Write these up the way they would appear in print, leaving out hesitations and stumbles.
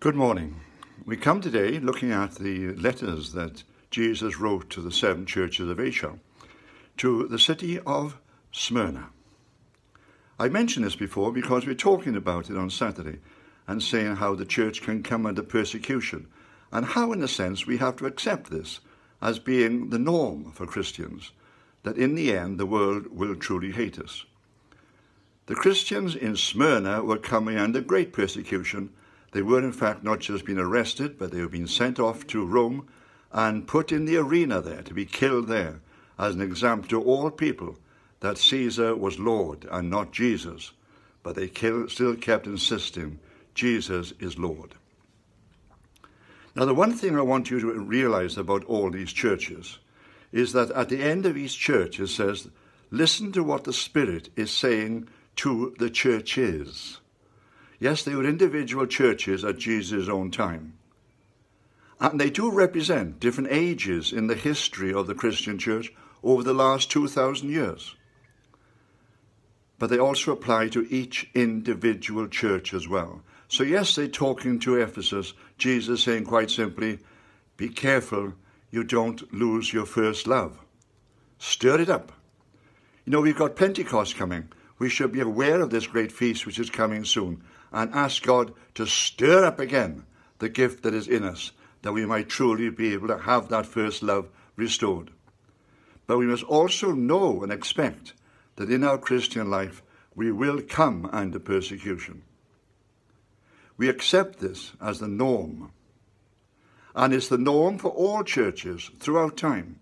Good morning. We come today looking at the letters that Jesus wrote to the 7 churches of Asia, to the city of Smyrna. I mentioned this before because we're talking about it on Saturday and saying how the church can come under persecution and how, in a sense, we have to accept this as being the norm for Christians, that in the end the world will truly hate us. The Christians in Smyrna were coming under great persecution. They were, in fact, not just being arrested, but they were being sent off to Rome and put in the arena there to be killed there as an example to all people that Caesar was Lord and not Jesus. But they still kept insisting Jesus is Lord. Now, the one thing I want you to realize about all these churches is that at the end of each church it says, listen to what the Spirit is saying to the churches. Yes, they were individual churches at Jesus' own time. And they do represent different ages in the history of the Christian church over the last 2,000 years. But they also apply to each individual church as well. So yes, they're talking to Ephesus, Jesus saying quite simply, be careful you don't lose your first love. Stir it up. You know, we've got Pentecost coming. We should be aware of this great feast which is coming soon, and ask God to stir up again the gift that is in us, that we might truly be able to have that first love restored. But we must also know and expect that in our Christian life we will come under persecution. We accept this as the norm, and it's the norm for all churches throughout time.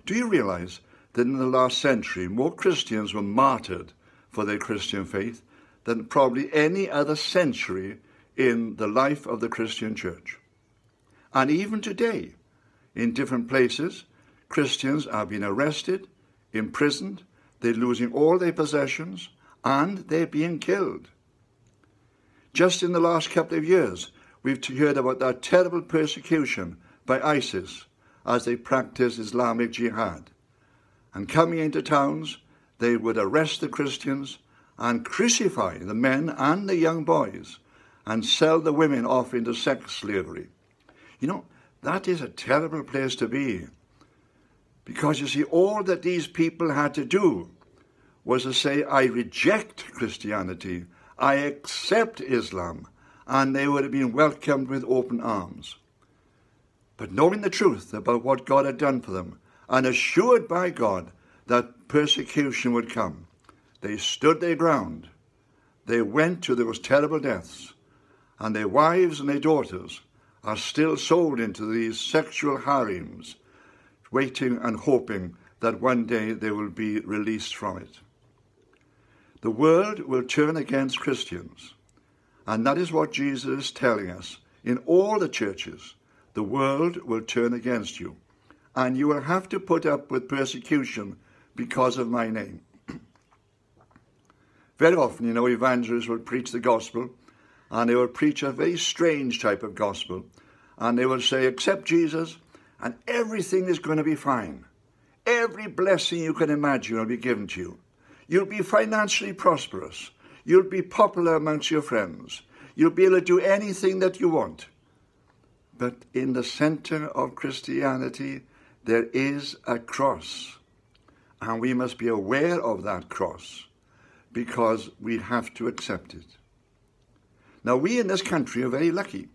Do you realize that in the last century more Christians were martyred for their Christian faith than probably any other century in the life of the Christian church? And even today, in different places, Christians are being arrested, imprisoned, they're losing all their possessions, and they're being killed. Just in the last couple of years, we've heard about that terrible persecution by ISIS as they practice Islamic jihad. And coming into towns, they would arrest the Christians and crucify the men and the young boys and sell the women off into sex slavery. You know, that is a terrible place to be. Because you see, all that these people had to do was to say, I reject Christianity, I accept Islam, and they would have been welcomed with open arms. But knowing the truth about what God had done for them, and assured by God that persecution would come, they stood their ground. They went to those terrible deaths, and their wives and their daughters are still sold into these sexual harems, waiting and hoping that one day they will be released from it. The world will turn against Christians, and that is what Jesus is telling us. In all the churches, the world will turn against you, and you will have to put up with persecution because of my name. Very often, you know, evangelists will preach the gospel, and they will preach a very strange type of gospel, and they will say, accept Jesus, and everything is going to be fine. Every blessing you can imagine will be given to you. You'll be financially prosperous. You'll be popular amongst your friends. You'll be able to do anything that you want. But in the center of Christianity, there is a cross, and we must be aware of that cross, because we have to accept it. Now, we in this country are very lucky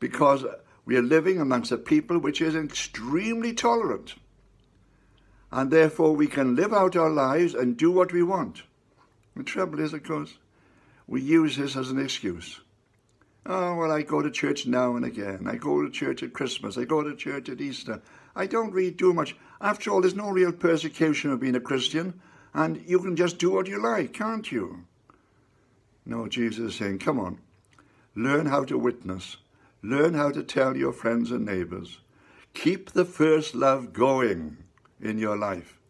because we are living amongst a people which is extremely tolerant. And therefore, we can live out our lives and do what we want. The trouble is, of course, we use this as an excuse. Oh, well, I go to church now and again. I go to church at Christmas. I go to church at Easter. I don't really do much. After all, there's no real persecution of being a Christian. And you can just do what you like, can't you? No, Jesus is saying, come on, learn how to witness. Learn how to tell your friends and neighbors. Keep the first love going in your life.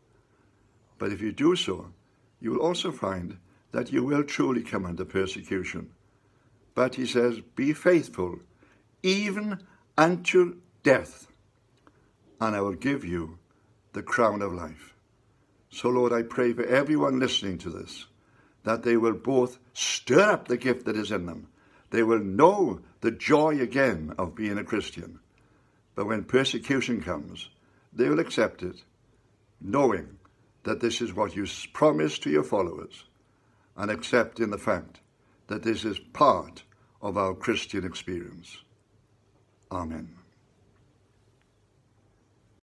But if you do so, you will also find that you will truly come under persecution. But he says, be faithful, even unto death, and I will give you the crown of life. So, Lord, I pray for everyone listening to this, that they will both stir up the gift that is in them, They will know the joy again of being a Christian. But when persecution comes, they will accept it, knowing that this is what you promised to your followers, and accepting the fact that this is part of our Christian experience. Amen.